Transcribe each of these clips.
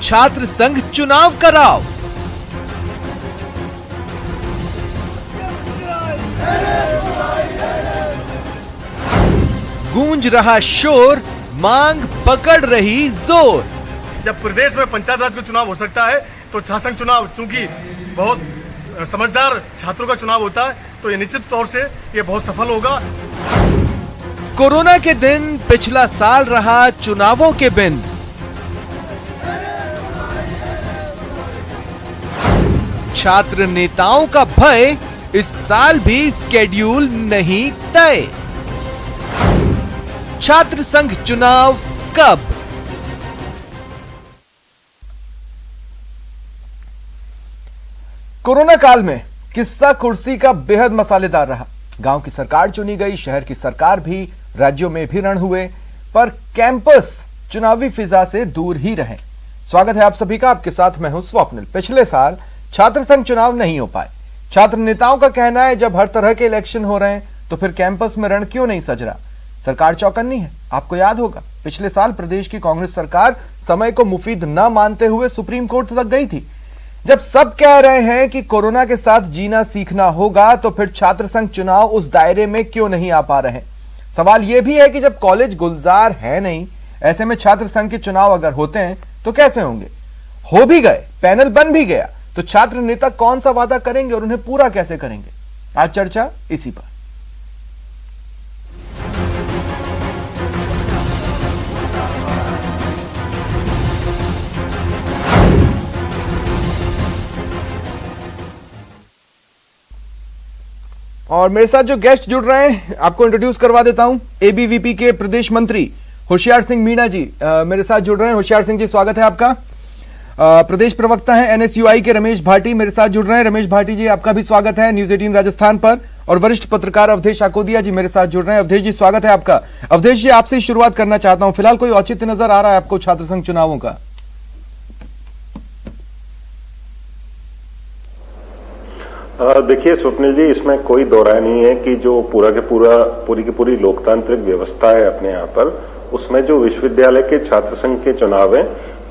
छात्र संघ चुनाव कराओ। गूंज रहा शोर, मांग पकड़ रही जोर। जब प्रदेश में पंचायत राज का चुनाव हो सकता है तो छात्र संघ चुनाव चूंकि बहुत समझदार छात्रों का चुनाव होता है तो ये निश्चित तौर से ये बहुत सफल होगा। कोरोना के दिन पिछला साल रहा चुनावों के बिन। छात्र नेताओं का भय, इस साल भी स्केड्यूल नहीं तय। छात्र संघ चुनाव कब? कोरोना काल में किस्सा कुर्सी का बेहद मसालेदार रहा। गांव की सरकार चुनी गई, शहर की सरकार भी, राज्यों में भी रण हुए, पर कैंपस चुनावी फिजा से दूर ही रहे। स्वागत है आप सभी का, आपके साथ मैं हूं स्वप्निल। पिछले साल छात्र संघ चुनाव नहीं हो पाए। छात्र नेताओं का कहना है जब हर तरह के इलेक्शन हो रहे हैं तो फिर कैंपस में रण क्यों नहीं सज रहा। सरकार चौकन्नी है। आपको याद होगा पिछले साल प्रदेश की कांग्रेस सरकार समय को मुफीद न मानते हुए सुप्रीम कोर्ट तक गई थी। जब सब कह रहे हैं कि कोरोना के साथ जीना सीखना होगा तो फिर छात्र संघ चुनाव उस दायरे में क्यों नहीं आ पा रहे। सवाल यह भी है कि जब कॉलेज गुलजार है नहीं, ऐसे में छात्र संघ के चुनाव अगर होते हैं तो कैसे होंगे। हो भी गए, पैनल बन भी गया, तो छात्र नेता कौन सा वादा करेंगे और उन्हें पूरा कैसे करेंगे। आज चर्चा इसी पर। और मेरे साथ जो गेस्ट जुड़ रहे हैं आपको इंट्रोड्यूस करवा देता हूं। एबीवीपी के प्रदेश मंत्री होशियार सिंह मीणा जी मेरे साथ जुड़ रहे हैं। होशियार सिंह जी, स्वागत है आपका। प्रदेश प्रवक्ता हैं एनएसयूआई के रमेश भाटी मेरे साथ जुड़ रहे हैं। रमेश भाटी जी, आपका भी स्वागत है न्यूज 18 राजस्थान पर। और वरिष्ठ पत्रकार अवधेश आकोदिया जी मेरे साथ जुड़ रहे हैं। अवधेश जी, स्वागत है आपका। अवधेश जी, आपसे शुरुआत करना चाहता हूं। फिलहाल कोई औचित्य नजर आ रहा है आपको छात्र संघ चुनावों का? देखिए स्वप्निल जी, इसमें कोई दो राय नहीं है कि जो पूरी की पूरी लोकतांत्रिक व्यवस्था है अपने यहाँ पर, उसमें जो विश्वविद्यालय के छात्र संघ के चुनाव हैं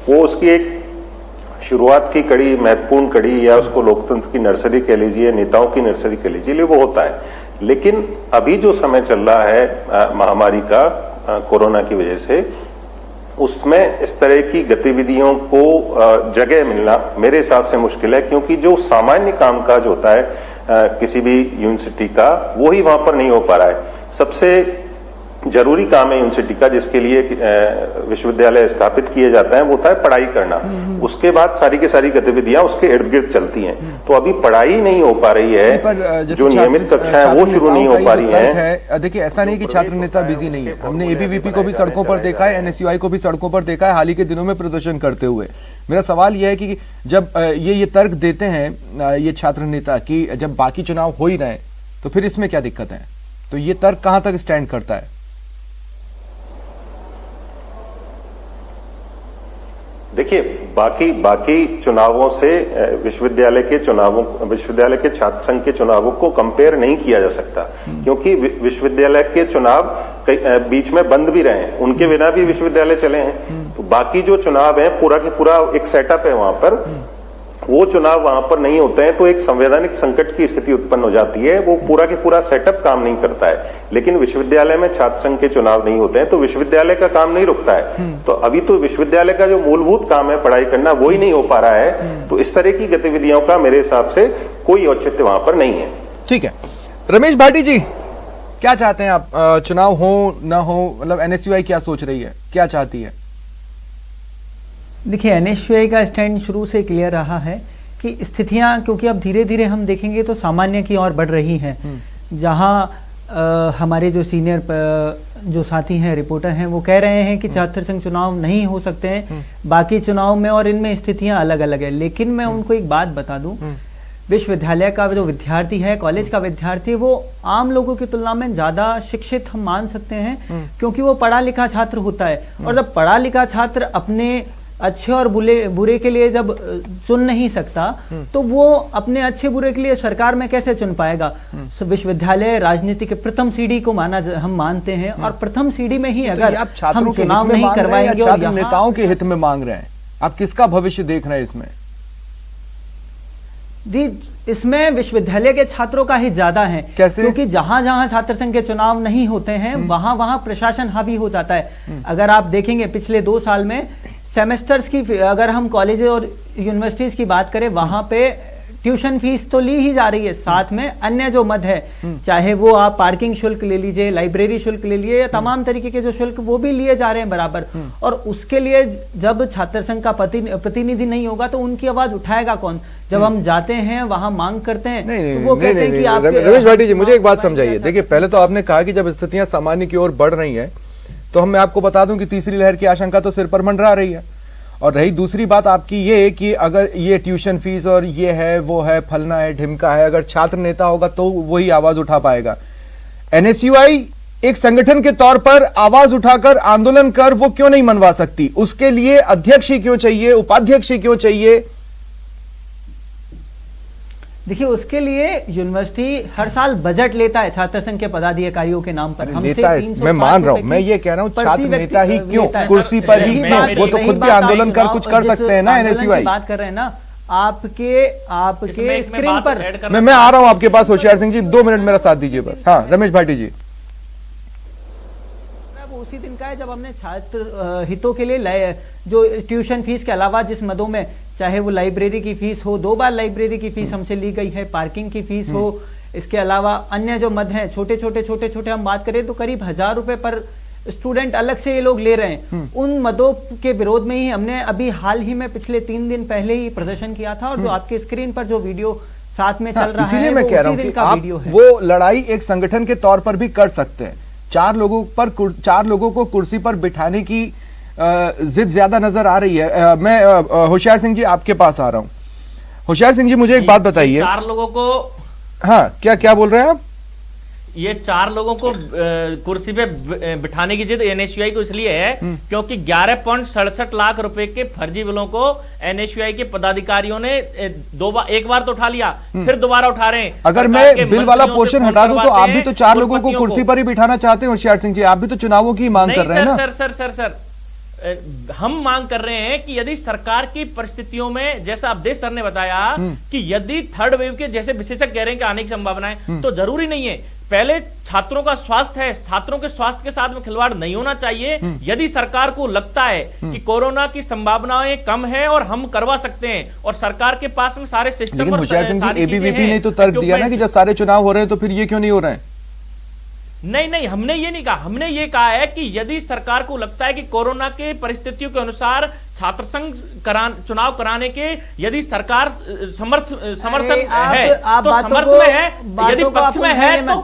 वो उसकी एक शुरुआत की कड़ी, महत्वपूर्ण कड़ी, या उसको लोकतंत्र की नर्सरी कह लीजिए, नेताओं की नर्सरी कह लीजिए, वो होता है। लेकिन अभी जो समय चल रहा है महामारी का, कोरोना की वजह से, उसमें इस तरह की गतिविधियों को जगह मिलना मेरे हिसाब से मुश्किल है, क्योंकि जो सामान्य कामकाज होता है किसी भी यूनिवर्सिटी का, वो ही वहां पर नहीं हो पा रहा है। सबसे जरूरी काम है यूनिवर्सिटी का, जिसके लिए विश्वविद्यालय स्थापित किए जाता है, वो होता है पढ़ाई करना। उसके बाद सारी की सारी गतिविधियां उसके इर्द गिर्द चलती हैं। तो अभी पढ़ाई नहीं हो पा रही है, जो नियमित कक्षाएं वो शुरू नहीं हो पा रही हैं। देखिए, ऐसा नहीं कि छात्र नेता बिजी नहीं है। हमने एबीवीपी को भी सड़कों पर देखा है, एनएसयूआई को भी सड़कों पर देखा है हाल ही के दिनों में प्रदर्शन करते हुए। मेरा सवाल यह है कि जब ये तर्क देते हैं ये छात्र नेता कि जब बाकी चुनाव हो ही रहे तो फिर इसमें क्या दिक्कत है, तो ये तर्क कहां तक स्टैंड करता है? देखिए, बाकी चुनावों से विश्वविद्यालय के छात्र संघ के चुनावों को कंपेयर नहीं किया जा सकता, क्योंकि विश्वविद्यालय के चुनाव बीच में बंद भी रहे हैं, उनके बिना भी विश्वविद्यालय चले हैं। तो बाकी जो चुनाव है पूरा की पूरा एक सेटअप है वहां पर, वो चुनाव वहां पर नहीं होते हैं तो एक संवैधानिक संकट की स्थिति उत्पन्न हो जाती है। वो पूरा की पूरा सेटअप काम नहीं करता है। लेकिन विश्वविद्यालय में छात्र संघ के चुनाव नहीं होते हैं तो विश्वविद्यालय का काम नहीं रुकता है। तो अभी तो विश्वविद्यालय का जो मूलभूत काम है पढ़ाई करना, वो ही नहीं हो पा रहा है। तो इस तरह की गतिविधियों का मेरे हिसाब से कोई औचित्य वहां पर नहीं है। ठीक है, रमेश भाटी जी, क्या चाहते हैं आप? चुनाव हो ना हो, मतलब एनएसयूआई क्या सोच रही है, क्या चाहती है? देखिए, एनएसयूआई का स्टैंड शुरू से क्लियर रहा है कि स्थितियां, क्योंकि अब धीरे धीरे हम देखेंगे तो सामान्य की ओर बढ़ रही हैं। जहां हमारे जो सीनियर जो साथी हैं, रिपोर्टर हैं, वो कह रहे हैं कि छात्र संघ चुनाव नहीं हो सकते हैं बाकी चुनाव में, और इनमें स्थितियां अलग अलग है। लेकिन मैं उनको एक बात बता दूं, विश्वविद्यालय का जो विद्यार्थी है, कॉलेज का विद्यार्थी, वो आम लोगों की तुलना में ज्यादा शिक्षित हम मान सकते हैं, क्योंकि वो पढ़ा लिखा छात्र होता है। और जब पढ़ा लिखा छात्र अपने अच्छे और बुरे के लिए जब चुन नहीं सकता, तो वो अपने अच्छे बुरे के लिए सरकार में कैसे चुन पाएगा। विश्वविद्यालय राजनीति के प्रथम सीढ़ी को हम मानते हैं, और प्रथम सीढ़ी में ही अगर हम चुनाव नहीं करवाएंगे, छात्र नेताओं के हित में मांग रहे हैं, आप किसका भविष्य देख रहे हैं इसमें? जी, इसमें विश्वविद्यालय के छात्रों का ही ज्यादा है। कैसे? क्योंकि जहां जहां छात्र संघ के चुनाव नहीं होते हैं वहां वहां प्रशासन हावी हो जाता है। अगर आप देखेंगे पिछले 2 साल में सेमेस्टर्स की, अगर हम कॉलेज और यूनिवर्सिटीज की बात करें, वहां पे ट्यूशन फीस तो ली ही जा रही है, साथ में अन्य जो मद है, चाहे वो आप पार्किंग शुल्क ले लीजिए, लाइब्रेरी शुल्क ले लीजिए, या तमाम तरीके के जो शुल्क वो भी लिए जा रहे हैं बराबर। और उसके लिए जब छात्र संघ का प्रतिनिधि नहीं होगा तो उनकी आवाज उठाएगा कौन? जब हम जाते हैं वहां मांग करते हैं तो वो कहते हैं कि आप। रमेश भाटी जी, मुझे एक बात समझाइए। देखिए, पहले तो आपने कहा कि जब स्थितियां सामान्य की ओर बढ़ रही हैं तो मैं आपको बता दूं कि तीसरी लहर की आशंका तो सिर पर मंडरा रही है। और रही दूसरी बात आपकी ये कि अगर ये ट्यूशन फीस और ये है वो है फलना है ढिमका है, अगर छात्र नेता होगा तो वही आवाज उठा पाएगा। एनएसयूआई एक संगठन के तौर पर आवाज उठाकर आंदोलन कर वो क्यों नहीं मनवा सकती? उसके लिए अध्यक्ष ही क्यों चाहिए, उपाध्यक्ष ही क्यों चाहिए? देखिए, उसके लिए यूनिवर्सिटी हर साल बजट लेता है छात्र संघ के पदाधिकारियों के नाम पर। लेता है, मैं मान रहा हूं, मैं ये कह रहा हूं छात्र नेता ही क्यों, कुर्सी पर ही क्यों? वो तो खुद भी आंदोलन कर कुछ कर सकते हैं ना। एनएसयूआई बात कर रहे हैं ना, आपके स्क्रीन पर मैं आ रहा हूं आपके पास। होशियार सिंह जी, 2 मिनट मेरा साथ दीजिए बस। हाँ, रमेश भाटी जी। उसी दिन का है जब हमने छात्र हितों के लिए जो ट्यूशन फीस के अलावा जिस मदों में, चाहे वो लाइब्रेरी की फीस हो, 2 बार लाइब्रेरी की फीस हमसे ली गई है, पार्किंग की फीस हो, इसके अलावा अन्य जो मद हैं छोटे छोटे हम बात करें तो करीब 1000 रुपए पर स्टूडेंट अलग से ये लोग ले रहे हैं। उन मदों के विरोध में ही हमने अभी हाल ही में पिछले 3 दिन पहले ही प्रदर्शन किया था। और जो आपके स्क्रीन पर जो वीडियो साथ में चल रहा है, इसीलिए मैं कह रहा हूं कि आप वो लड़ाई एक संगठन के तौर पर भी कर सकते हैं। 4 लोगों को कुर्सी पर बिठाने की जिद ज्यादा नजर आ रही है। मैं होशियार सिंह जी आपके पास आ रहा हूं। होशियार सिंह जी, मुझे एक बात बताइए। 4 लोगों को, हाँ, क्या बोल रहे हैं आप? ये 4 लोगों को कुर्सी पे बिठाने की जिद एनएसयूआई को इसलिए है क्योंकि 11.67 लाख रुपए के फर्जी बिलों को एनएसयूआई के पदाधिकारियों ने एक बार तो उठा लिया, फिर दोबारा उठा रहे हैं। अगर मैं बिल वाला पोर्शन हटा दूं तो आप भी तो 4 लोगों को कुर्सी पर ही बिठाना चाहते हैं होशियार सिंह जी। आप भी तो चुनावों की मांग कर रहे हैं ना। सर, हम मांग कर रहे हैं कि यदि सरकार की परिस्थितियों में, जैसा अवधेश सर ने बताया कि यदि थर्ड वेव के जैसे विशेषज्ञ कह रहे हैं कि आने की संभावनाएं, तो जरूरी नहीं है। पहले छात्रों का स्वास्थ्य है, छात्रों के स्वास्थ्य के साथ में खिलवाड़ नहीं होना चाहिए। यदि सरकार को लगता है कि कोरोना की संभावनाएं कम है और हम करवा सकते हैं और सरकार के पास में सारे सिस्टम, लेकिन होशियार सिंह जी, एबीवीपी ने तो तर्क दिया ना कि जब सारे चुनाव हो रहे हैं तो फिर ये क्यों नहीं हो रहे हैं? नहीं, हमने ये नहीं कहा। हमने ये कहा है कि यदि सरकार को लगता है कि कोरोना के परिस्थितियों के अनुसार छात्र संघ चुनाव कराने के यदि सरकार समर्थन है तो समर्थ में है, यदि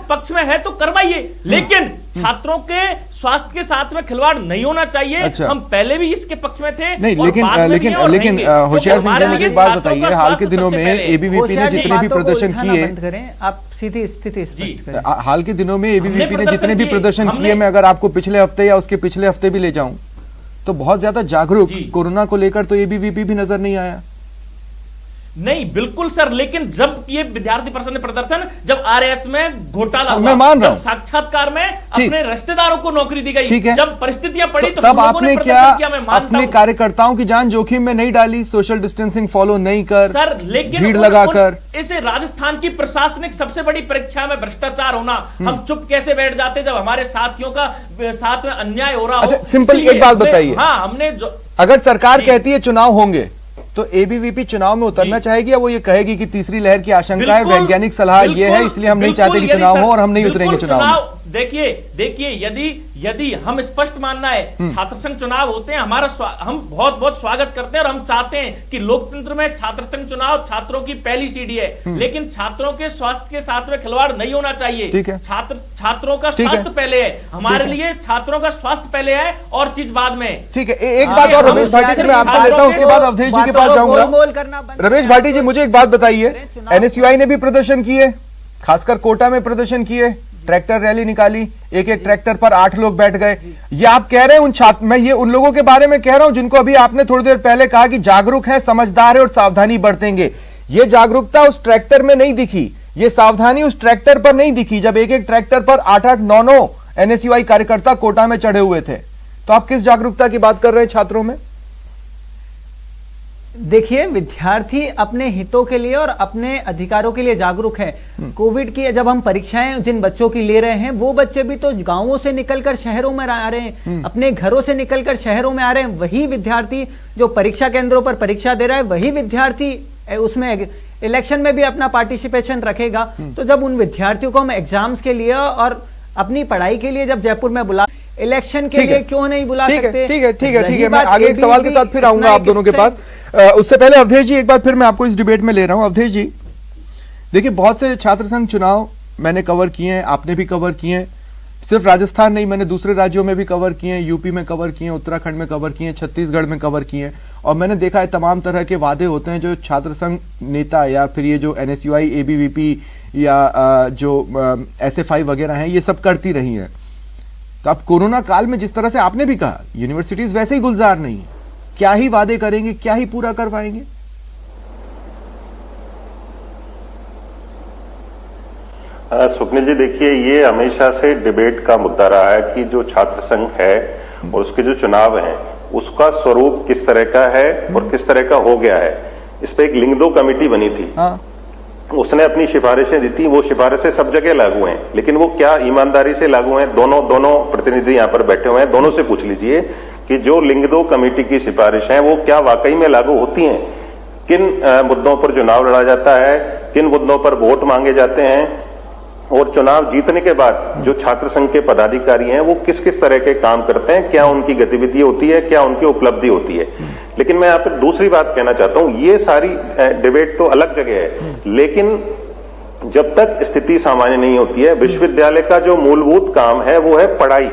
पक्ष में है तो करवाइए, लेकिन छात्रों के स्वास्थ्य के साथ में खिलवाड़ नहीं होना चाहिए। अच्छा। हम पहले भी इसके पक्ष में थे। नहीं, लेकिन होशियार सिंह जी, मुझे एक बात बताइए। हाल के दिनों में एबीवीपी ने जितने भी प्रदर्शन किए, आप सीधी स्थिति हाल के दिनों में एबीवीपी ने जितने भी प्रदर्शन किए, मैं अगर आपको पिछले हफ्ते या उसके पिछले हफ्ते भी ले जाऊं तो बहुत ज्यादा जागरूक कोरोना को लेकर तो एबीवीपी भी नजर नहीं आया। नहीं, बिल्कुल सर, लेकिन जब ये विद्यार्थी परिषद ने प्रदर्शन, जब आरएस में घोटाला हुआ, मैं मान रहा हूं, साक्षात्कार में अपने रिश्तेदारों को नौकरी दी गई, ठीक है, जब परिस्थितियां पड़ी तो तब आपने क्या अपने कार्यकर्ताओं की जान जोखिम में नहीं डाली? सोशल डिस्टेंसिंग फॉलो नहीं कर, सर, लेकिन भीड़ लगाकर। इसे राजस्थान की प्रशासनिक सबसे बड़ी परीक्षा में भ्रष्टाचार होना, हम चुप कैसे बैठ जाते जब हमारे साथियों का साथ में अन्याय हो रहा हो? अच्छा, सिंपल एक बात बताइए। हाँ, हमने अगर सरकार कहती है चुनाव होंगे तो एबीवीपी चुनाव में उतरना चाहेगी या वो ये कहेगी कि तीसरी लहर की आशंका है, वैज्ञानिक सलाह ये है, इसलिए हम नहीं चाहते कि चुनाव हो और हम नहीं उतरेंगे चुनाव में? देखिए, यदि हम स्पष्ट मानना है छात्र संघ चुनाव होते हैं, हमारा हम बहुत स्वागत करते हैं और हम चाहते हैं कि लोकतंत्र में छात्र संघ चुनाव छात्रों की पहली सीढ़ी है, लेकिन छात्रों के स्वास्थ्य के साथ में खिलवाड़ नहीं होना चाहिए। छात्रों का स्वास्थ्य पहले है, हमारे लिए छात्रों का स्वास्थ्य पहले है और चीज बाद में। ठीक है, एक बात और रमेश भाटी जी मैं आपसे लेता हूं, उसके बाद अवधेश जी के पास जाऊंगा। रमेश भाटी जी, मुझे एक बात बताइए। एनएसयूआई ने भी प्रदर्शन किए, खासकर कोटा में प्रदर्शन किए, ट्रैक्टर रैली निकाली, एक ट्रैक्टर पर 8 लोग बैठ गए। ये आप कह रहे हैं मैं ये उन लोगों के बारे में कह रहा हूं जिनको अभी आपने थोड़ी देर पहले कहा कि जागरूक है, समझदार है और सावधानी बरतेंगे। ये जागरूकता उस ट्रैक्टर में नहीं दिखी, ये सावधानी उस ट्रैक्टर पर नहीं दिखी जब एक ट्रैक्टर पर 8-8, 9-9 एनएसयूआई कार्यकर्ता कोटा में चढ़े हुए थे। तो आप किस जागरूकता की बात कर रहे हैं छात्रों में? देखिए, विद्यार्थी अपने हितों के लिए और अपने अधिकारों के लिए जागरूक है। कोविड की जब हम परीक्षाएं जिन बच्चों की ले रहे हैं, वो बच्चे भी तो गांवों से निकलकर शहरों में आ रहे हैं, अपने घरों से निकलकर शहरों में आ रहे हैं। वही विद्यार्थी जो परीक्षा केंद्रों पर परीक्षा दे रहा है, वही विद्यार्थी उसमें इलेक्शन में भी अपना पार्टिसिपेशन रखेगा। तो जब उन विद्यार्थियों को हम एग्जाम्स के लिए और अपनी पढ़ाई के लिए जब जयपुर में बुला, इलेक्शन के लिए क्यों नहीं बुला सकते? ठीक है। मैं आगे एक सवाल के साथ फिर आऊंगा आप दोनों के पास। उससे पहले अवधेश जी, एक बार फिर मैं आपको इस डिबेट में ले रहा हूं। अवधेश जी, देखिए, बहुत से छात्र संघ चुनाव मैंने कवर किए हैं, आपने भी कवर किए हैं। सिर्फ राजस्थान नहीं, मैंने दूसरे राज्यों में भी कवर किए हैं, यूपी में कवर किए हैं, उत्तराखंड में कवर किए हैं, छत्तीसगढ़ में कवर किए हैं। और मैंने देखा है तमाम तरह के वादे होते हैं जो छात्र संघ नेता या फिर ये जो NSUI, ABVP या जो SFI वगैरह हैं, ये सब करती रही हैं। तो अब कोरोना काल में जिस तरह से आपने भी कहा, यूनिवर्सिटीज वैसे ही गुलजार नहीं है, क्या ही वादे करेंगे, क्या ही पूरा करवाएंगे? स्वप्निल जी, देखिए, ये हमेशा से डिबेट का मुद्दा रहा है कि जो छात्र संघ है और उसके जो चुनाव हैं, उसका स्वरूप किस तरह का है और किस तरह का हो गया है। इस पे एक लिंगदो कमेटी बनी थी। उसने अपनी सिफारिशें दी थी, वो सिफारिशें सब जगह लागू हैं, लेकिन वो क्या ईमानदारी से लागू हैं? दोनों प्रतिनिधि यहाँ पर बैठे हुए हैं, दोनों से पूछ लीजिए कि जो लिंगदो कमेटी की सिफारिशें हैं वो क्या वाकई में लागू होती हैं? किन मुद्दों पर चुनाव लड़ा जाता है, किन मुद्दों पर वोट मांगे जाते हैं, और चुनाव जीतने के बाद जो छात्र संघ के पदाधिकारी हैं वो किस किस तरह के काम करते हैं, क्या उनकी गतिविधि होती है, क्या उनकी उपलब्धि होती है। लेकिन मैं यहाँ पर दूसरी बात कहना चाहता हूं, ये सारी डिबेट तो अलग जगह है, लेकिन जब तक स्थिति सामान्य नहीं होती है, विश्वविद्यालय का जो मूलभूत काम है वो है पढ़ाई।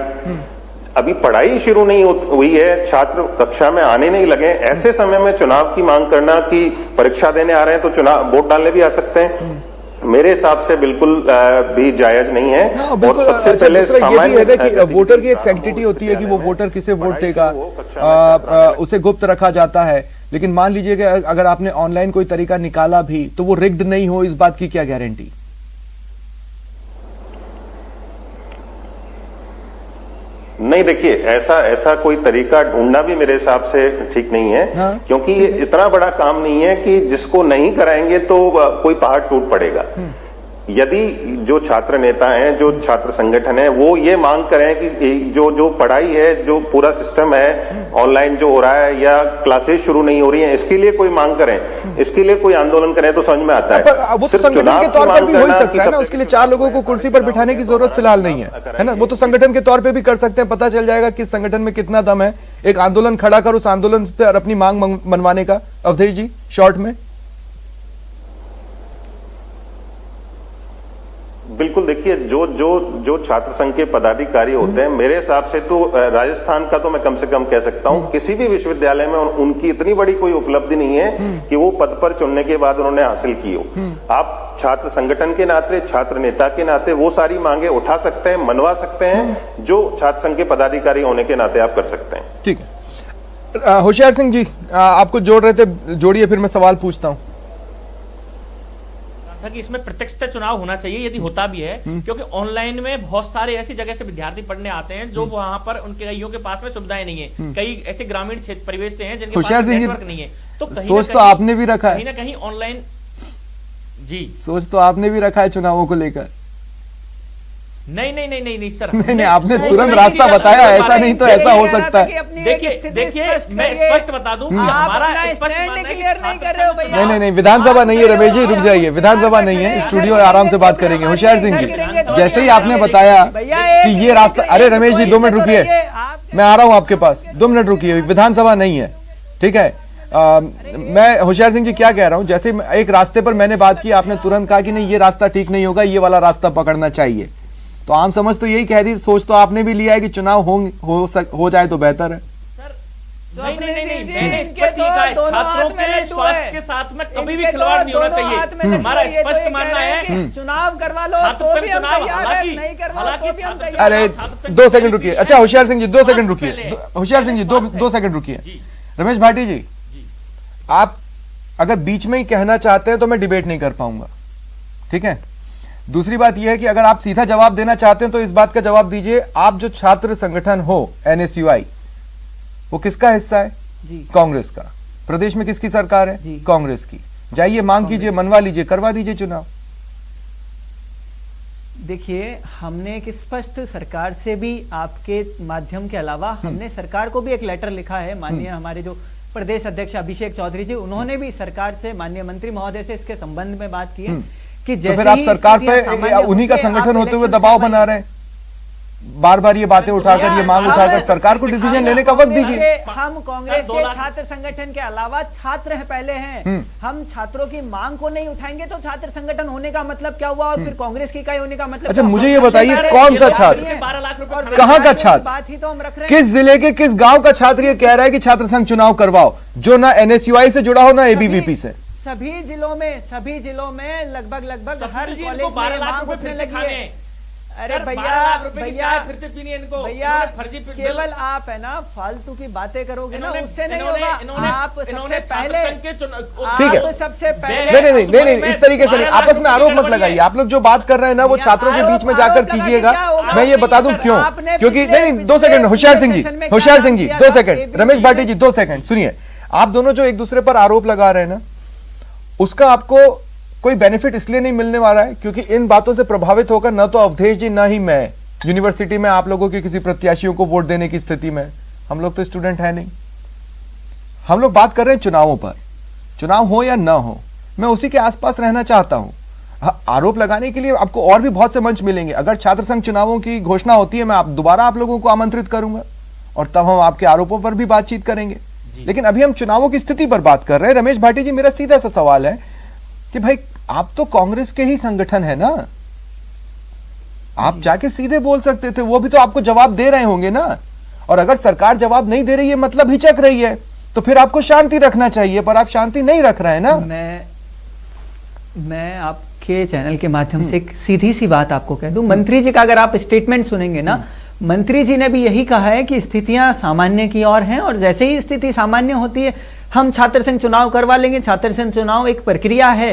अभी पढ़ाई शुरू नहीं हुई है, छात्र कक्षा में आने नहीं लगे, ऐसे समय में चुनाव की मांग करना कि परीक्षा देने आ रहे हैं तो चुनाव वोट डालने भी आ सकते हैं, मेरे हिसाब से बिल्कुल भी जायज नहीं है। और सबसे पहले सामान्य कि वोटर की एक सैंक्टिटी होती है कि वो वोटर किसे वोट देगा, उसे गुप्त रखा जाता है। लेकिन मान लीजिए कि अगर आपने ऑनलाइन कोई तरीका निकाला भी तो वो रिग्ड नहीं हो, इस बात की क्या गारंटी? नहीं, देखिए, ऐसा कोई तरीका ढूंढना भी मेरे हिसाब से ठीक नहीं है। हाँ? क्योंकि ये इतना बड़ा काम नहीं है कि जिसको नहीं कराएंगे तो कोई पहाड़ टूट पड़ेगा। यदि जो छात्र नेता हैं, जो छात्र संगठन है, वो ये मांग करें कि जो पढ़ाई है, जो पूरा सिस्टम है ऑनलाइन जो हो रहा है या क्लासेस शुरू नहीं हो रही हैं, इसके लिए कोई मांग करें, इसके लिए कोई आंदोलन करें तो समझ में आता है। पर वो तो संगठन के तौर पर भी हो ही सकता है ना, उसके लिए 4 लोगों को कुर्सी पर बिठाने की जरूरत फिलहाल नहीं है ना। वो तो संगठन के तौर पर भी कर सकते हैं, पता चल जाएगा किस संगठन में कितना दम है, एक आंदोलन खड़ा कर उस आंदोलन पर अपनी मांग मनवाने का। अवधेश जी, शॉर्ट में। बिल्कुल, देखिए, जो छात्र संघ के पदाधिकारी होते हैं, मेरे हिसाब से तो राजस्थान का तो मैं कम से कम कह सकता हूं, किसी भी विश्वविद्यालय में उनकी इतनी बड़ी कोई उपलब्धि नहीं है कि वो पद पर चुनने के बाद उन्होंने हासिल की हो। आप छात्र संगठन के नाते, छात्र नेता के नाते वो सारी मांगे उठा सकते हैं, मनवा सकते हैं, जो छात्र संघ के पदाधिकारी होने के नाते आप कर सकते हैं। ठीक है। होशियार सिंह जी, आपको जोड़ रहे थे, जोड़िए, फिर मैं सवाल पूछता हूं। था कि इसमें प्रत्यक्ष चुनाव होना चाहिए, यदि होता भी है, क्योंकि ऑनलाइन में बहुत सारे ऐसी जगह से विद्यार्थी पढ़ने आते हैं जो वहां पर उनके कईयों के पास में सुविधाएं नहीं है, कई ऐसे ग्रामीण क्षेत्र परिवेश से हैं जिनके पास नेटवर्क नहीं है। तो सोच तो आपने भी रखा है, कहीं ना कहीं ऑनलाइन, जी, सोच तो आपने भी रखा है चुनावों को लेकर। नहीं सर, नहीं, आपने तुरंत रास्ता बताया, ऐसा नहीं तो ऐसा हो सकता है। देखिए, मैं स्पष्ट बता दूं कि हमारा स्पष्ट मानना है कि नहीं, विधानसभा नहीं है रमेश जी, रुक जाइए, विधानसभा नहीं है, स्टूडियो आराम से बात करेंगे। होशियार सिंह जी, जैसे ही आपने बताया कि ये रास्ता, अरे रमेश जी 2 मिनट रुकिए, मैं आ रहा हूं आपके पास, 2 मिनट रुकिए, विधानसभा नहीं है, ठीक है। मैं होशियार सिंह जी क्या कह रहा हूं, जैसे एक रास्ते पर मैंने बात की, आपने तुरंत कहा कि नहीं ये रास्ता ठीक नहीं होगा, ये वाला रास्ता पकड़ना चाहिए। तो आम समझ तो यही कह दी, सोच तो आपने भी लिया है कि चुनाव हो जाए तो बेहतर है। नहीं, मैंने स्पष्ट लिखा है, छात्रों के स्वास्थ्य के साथ में कभी भी खिलवाड़ नहीं होना चाहिए। हमारा स्पष्ट मानना है, चुनाव करवा लो, हालांकि अरे 2 सेकंड रुकिए। अच्छा होशियार सिंह जी 2 सेकंड रुकिए, होशियार सिंह जी 2 सेकंड रुकिए। रमेश भाटी जी, आप अगर बीच में ही कहना चाहते हैं तो मैं डिबेट नहीं कर पाऊंगा, ठीक है। दूसरी बात यह है कि अगर आप सीधा जवाब देना चाहते हैं तो इस बात का जवाब दीजिए, आप जो छात्र संगठन हो NSUI, वो किसका हिस्सा है? कांग्रेस का। प्रदेश में किसकी सरकार है? जी। कांग्रेस की। जाइए मांग कीजिए, मनवा लीजिए, करवा दीजिए चुनाव। देखिए, हमने एक स्पष्ट सरकार से भी आपके माध्यम के अलावा हमने सरकार को भी एक लेटर लिखा है। माननीय हमारे जो प्रदेश अध्यक्ष अभिषेक चौधरी जी, उन्होंने भी सरकार से, माननीय मंत्री महोदय से इसके संबंध में बात की है कि तो जैसे फिर आप ही सरकार स्थितियां पे सामान्य उन्हीं का होंगी, संगठन आप होते हुए इलेक्शन दबाव करवाइए। बना रहे हैं, बार बार ये बातें उठाकर, ये मांग उठाकर। सरकार को डिसीजन लेने का वक्त दीजिए। हम कांग्रेस के छात्र संगठन के अलावा छात्र हैं, पहले हैं। हम छात्रों की मांग को नहीं उठाएंगे तो छात्र संगठन होने का मतलब क्या हुआ, और फिर कांग्रेस की इकाई होने का मतलब अच्छा, क्या हुआ? मुझे ये बताइए, कौन सा छात्र, 12 लाख रुपए कहाँ का छात्र, बात ही तो हम रख रहे हैं। किस जिले के किस गांव का छात्र ये कह रहा है कि छात्र संघ चुनाव करवाओ, जो ना एनएसयूआई से जुड़ा हो ना एबीवीपी से? सभी जिलों में लगभग हर जी, कॉलेज इनको में 12 लाख मांग रुपए उठने फिर से लगी खाने है। हैं। अरे सर, 12 भैया, लाख रुपए की चाय फिर से पीनी है इनको। भैया, इन्होंने फर्जी केवल आप है ना फालतू की बातें करोगे ना, उससे नहीं इन्होंने होगा। आप सबसे इन्होंने पहले, ठीक है। आप सबसे पहले नहीं, इस तरीके से नहीं, आपस में आरोप मत लगाइए। आप लोग जो बात कर रहे हैं ना, वो छात्रों के बीच में जाकर कीजिएगा। मैं ये बता दूं क्यों, क्योंकि नहीं, 2 सेकंड, होशियार सिंह जी 2 सेकंड, रमेश भाटी जी 2 सेकंड सुनिए। आप दोनों जो एक दूसरे पर आरोप लगा रहे हैं ना, उसका आपको कोई बेनिफिट इसलिए नहीं मिलने वाला है क्योंकि इन बातों से प्रभावित होकर न तो अवधेश जी, ना ही मैं यूनिवर्सिटी में आप लोगों के किसी प्रत्याशियों को वोट देने की स्थिति में। हम लोग तो स्टूडेंट है नहीं। हम लोग बात कर रहे हैं चुनावों पर। चुनाव हो या ना हो, मैं उसी के आसपास रहना चाहता हूं। आरोप लगाने के लिए आपको और भी बहुत से मंच मिलेंगे। अगर छात्र संघ चुनावों की घोषणा होती है, मैं दोबारा आप लोगों को आमंत्रित करूंगा और तब हम आपके आरोपों पर भी बातचीत करेंगे। लेकिन अभी हम चुनावों की स्थिति पर बात कर रहे हैं। रमेश भाटी जी, मेरा सीधा सा सवाल है कि भाई, आप तो कांग्रेस के ही संगठन है ना, आप जाके सीधे बोल सकते थे, वो भी तो आपको जवाब दे रहे होंगे ना। और अगर सरकार जवाब नहीं दे रही है, मतलब हिचक रही है, तो फिर आपको शांति रखना चाहिए, पर आप शांति नहीं रख रहे हैं ना। मैं आपके चैनल के माध्यम से एक सीधी सी बात आपको कह दूं। मंत्री जी का अगर आप स्टेटमेंट सुनेंगे ना, मंत्री जी ने भी यही कहा है कि स्थितियां सामान्य की ओर हैं और जैसे ही स्थिति सामान्य होती है हम छात्र संघ चुनाव करवा लेंगे। छात्र संघ चुनाव एक प्रक्रिया है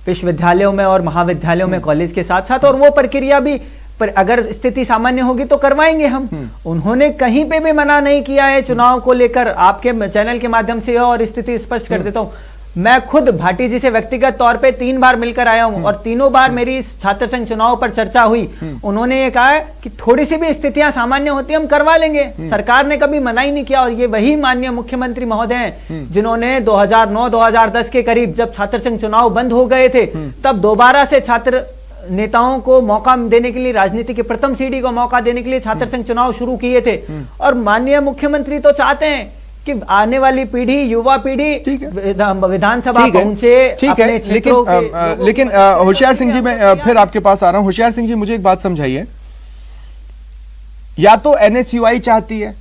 विश्वविद्यालयों में और महाविद्यालयों में, कॉलेज के साथ साथ, और वो प्रक्रिया भी पर अगर स्थिति सामान्य होगी तो करवाएंगे हम। उन्होंने कहीं पे भी मना नहीं किया है चुनाव को लेकर। आपके चैनल के माध्यम से और स्थिति स्पष्ट कर देता हूं, मैं खुद भाटी जी से व्यक्तिगत तौर पे 3 बार मिलकर आया हूं और तीनों बार मेरी छात्र संघ चुनाव पर चर्चा हुई। उन्होंने ये कहा है कि थोड़ी सी भी स्थितियां सामान्य होती हम करवा लेंगे। सरकार ने कभी मना ही नहीं किया। और ये वही माननीय मुख्यमंत्री महोदय हैं जिन्होंने 2009-2010 के करीब जब छात्र संघ चुनाव बंद हो गए थे, तब दोबारा से छात्र नेताओं को मौका देने के लिए, राजनीति की प्रथम सीढ़ी को मौका देने के लिए छात्र संघ चुनाव शुरू किए थे। और माननीय मुख्यमंत्री तो चाहते हैं कि आने वाली पीढ़ी, युवा पीढ़ी विधानसभा पहुंचे। ठीक है, लेकिन होशियार सिंह जी, मैं फिर आपके पास आ रहा हूं। होशियार सिंह जी, मुझे एक बात समझाइए, या तो एनएसयूआई चाहती है,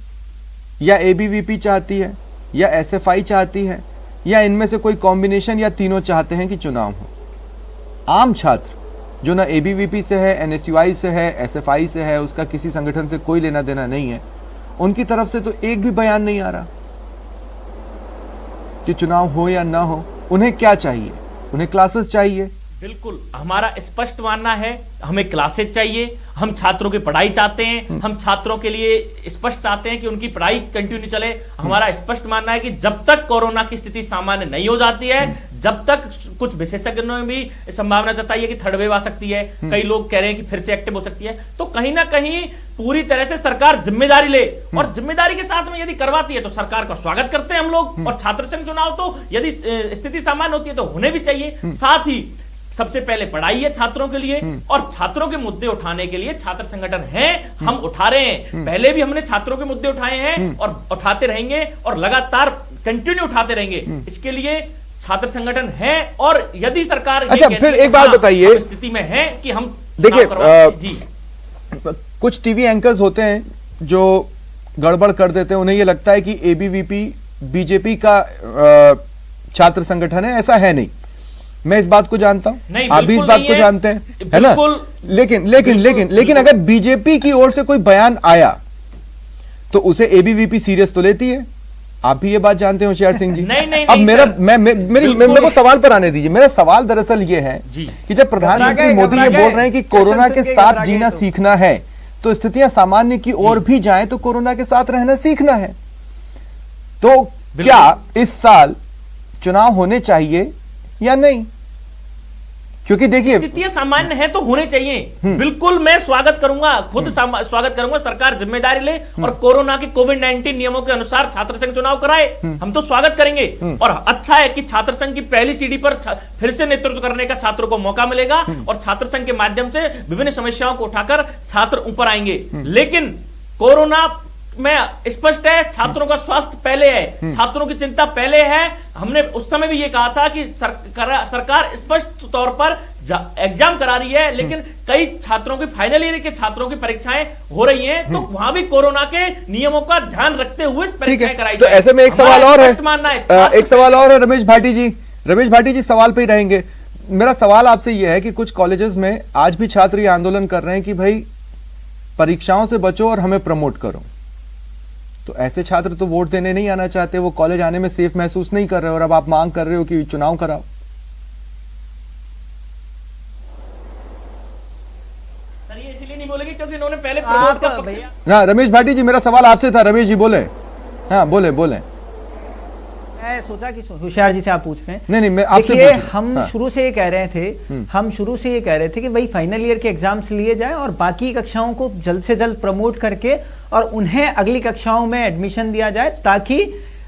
या एबीवीपी चाहती है, या एसएफआई चाहती है, या इनमें से कोई कॉम्बिनेशन, या तीनों चाहते हैं कि चुनाव हो। आम छात्र जो ना एबीवीपी से है, एनएसयूआई से है, एसएफआई से है, उसका किसी संगठन से कोई लेना देना नहीं है, उनकी तरफ से तो एक भी बयान नहीं आ रहा कि चुनाव हो या ना हो। उन्हें क्या चाहिए? उन्हें क्लासेस चाहिए। बिल्कुल, हमारा स्पष्ट मानना है, हमें क्लासेस चाहिए। हम छात्रों की पढ़ाई चाहते हैं, हम छात्रों के लिए स्पष्ट चाहते हैं कि उनकी पढ़ाई कंटिन्यू चले। हमारा स्पष्ट मानना है कि जब तक कोरोना की स्थिति सामान्य नहीं हो जाती है, जब तक, कुछ विशेषज्ञों ने भी संभावना जताई है कि थर्ड वेव आ सकती है, कई लोग कह रहे हैं कि फिर से एक्टिव हो सकती है, तो कहीं ना कहीं पूरी तरह से सरकार जिम्मेदारी ले, और जिम्मेदारी के साथ में यदि करवाती है तो सरकार का स्वागत करते हैं हम लोग। और छात्र संघ चुनाव तो यदि स्थिति सामान्य होती है तो होने भी चाहिए। साथ ही सबसे पहले पढ़ाई है छात्रों के लिए, और छात्रों के मुद्दे उठाने के लिए छात्र संगठन हैं, हम उठा रहे हैं। पहले भी हमने छात्रों के मुद्दे उठाए हैं और उठाते रहेंगे और लगातार कंटिन्यू उठाते रहेंगे। इसके लिए छात्र संगठन है, और यदि सरकार अच्छा, फिर एक बात बताइए, स्थिति में है कि हम देखिए, कुछ टीवी एंकर्स होते हैं जो गड़बड़ कर देते हैं। उन्हें यह लगता है कि एबीवीपी बीजेपी का छात्र संगठन है। ऐसा है नहीं। मैं इस बात को जानता हूं, आप भी इस बात को जानते हैं, है ना? लेकिन अगर बीजेपी की ओर से कोई बयान आया तो उसे एबीवीपी सीरियस तो लेती है। आप भी ये बात जानते हैं होशियार सिंह जी। नहीं, अब मेरे को सवाल पर आने दीजिए। मेरा सवाल दरअसल ये है कि जब प्रधानमंत्री मोदी ये बोल रहे हैं कि कोरोना के साथ जीना सीखना है, तो स्थितियां सामान्य की ओर भी जाएं तो कोरोना के साथ रहना सीखना है। तो क्या इस साल चुनाव होने चाहिए या नहीं? क्योंकि देखिए स्थितियां सामान्य है तो होने चाहिए। बिल्कुल मैं स्वागत करूंगा, खुद स्वागत करूंगा, सरकार जिम्मेदारी ले और कोरोना के कोविड-19 नियमों के अनुसार छात्र संघ चुनाव कराए, हम तो स्वागत करेंगे। और अच्छा है कि छात्र संघ की पहली सीढ़ी पर फिर से नेतृत्व करने का छात्रों को मौका मिलेगा और छात्र संघ के माध्यम से विभिन्न समस्याओं को उठाकर छात्र ऊपर आएंगे। लेकिन कोरोना में स्पष्ट है, छात्रों का स्वास्थ्य पहले है, छात्रों की चिंता पहले है। हमने उस समय भी ये कहा था कि सरकार स्पष्ट तौर पर एग्जाम करा रही है, लेकिन कई छात्रों की फाइनल ईयर के छात्रों की परीक्षाएं हो रही हैं, तो वहां भी कोरोना के नियमों का ध्यान रखते हुए परीक्षाएं कराई तो ऐसे में एक सवाल और है, एक सवाल और है रमेश भाटी जी सवाल पे ही रहेंगे। मेरा सवाल आपसे यह है कि कुछ कॉलेजेस में आज भी छात्र ये आंदोलन कर रहे हैं कि भाई परीक्षाओं से बचो और हमें प्रमोट करो। तो ऐसे छात्र तो वोट देने नहीं आना चाहते, वो कॉलेज आने में सेफ महसूस नहीं कर रहे, और अब आप मांग कर रहे हो कि चुनाव कराओ। सर ये इसीलिए नहीं बोलेंगे क्योंकि इन्होंने पहले प्रमोट का पक्ष। हाँ रमेश भाटी जी, मेरा सवाल आपसे था। रमेश जी बोले, हाँ बोले। मैं सोचा कि होशियार जी से आप पूछ रहे हैं। नहीं मैं आपसे देखिए हम शुरू से ये कह रहे थे कि भाई फाइनल ईयर के एग्जाम्स लिए जाए और बाकी कक्षाओं को जल्द से जल्द प्रमोट करके और उन्हें अगली कक्षाओं में एडमिशन दिया जाए, ताकि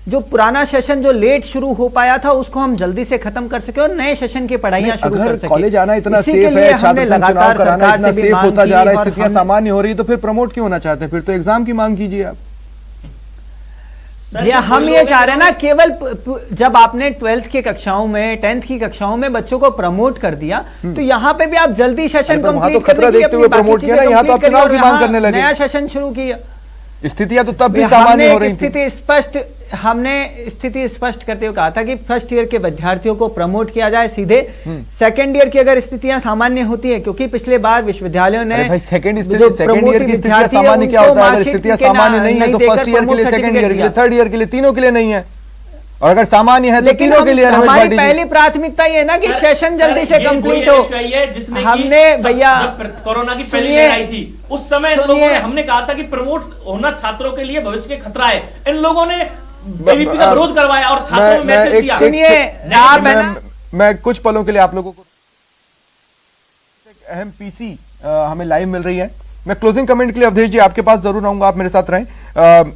जो पुराना सेशन जो लेट शुरू हो पाया था उसको हम जल्दी से खत्म कर सके और नए सेशन की पढ़ाइयां शुरू कर सके। कॉलेज आना इतना सेफ है, छात्र संघ चुनाव कराना इतना सेफ होता जा रहा है, स्थितियां सामान्य हो रही है, तो फिर प्रमोट क्यों होना चाहते हैं? फिर तो एग्जाम की मांग कीजिए आप। या हम ये चाह रहे हैं ना, केवल जब आपने 12th की कक्षाओं में 10th की कक्षाओं में बच्चों को प्रमोट कर दिया, तो यहाँ पे भी आप जल्दी सेशन वहां तो खतरा देखते हुए प्रमोट किया ना, यहाँ तो आप चुनाव की मांग करने लगे, नया सेशन शुरू किया। स्थितियां तो तब भी सामान्य हो रही थी। हमने स्थिति स्पष्ट करते हुए कहा था कि फर्स्ट ईयर के विद्यार्थियों को प्रमोट किया जाए सीधे। सेकंड ईयर की अगर स्थितियां सामान्य होती है, क्योंकि पिछले बार विश्वविद्यालयों ने भाई सेकंड ईयर की स्थितियां सामान्य क्या होता है? अगर स्थितियां सामान्य नहीं है तो फर्स्ट ईयर के लिए, सेकंड ईयर के लिए, थर्ड ईयर के लिए, तीनों के लिए नहीं है। और अगर सामान्य है तो तीनों के लिए। हमारी पहली प्राथमिकता ये ना कि सेशन जल्दी से कंप्लीट हो। हमने भैया कोरोना की पहली लड़ाई थी, उस समय इन लोगों ने, हमने कहा था कि प्रमोट होना छात्रों के लिए भविष्य के खतरा है, इन लोगों ने एबीवीपी का विरोध करवाया और छात्रों में मैसेज दिया। सुनिए, मैं कुछ पलों के लिए आप लोगों को अहम पीसी हमें लाइव मिल रही है। मैं क्लोजिंग कमेंट के लिए अवधेश जी आपके पास जरूर आऊंगा, आप मेरे साथ रहें।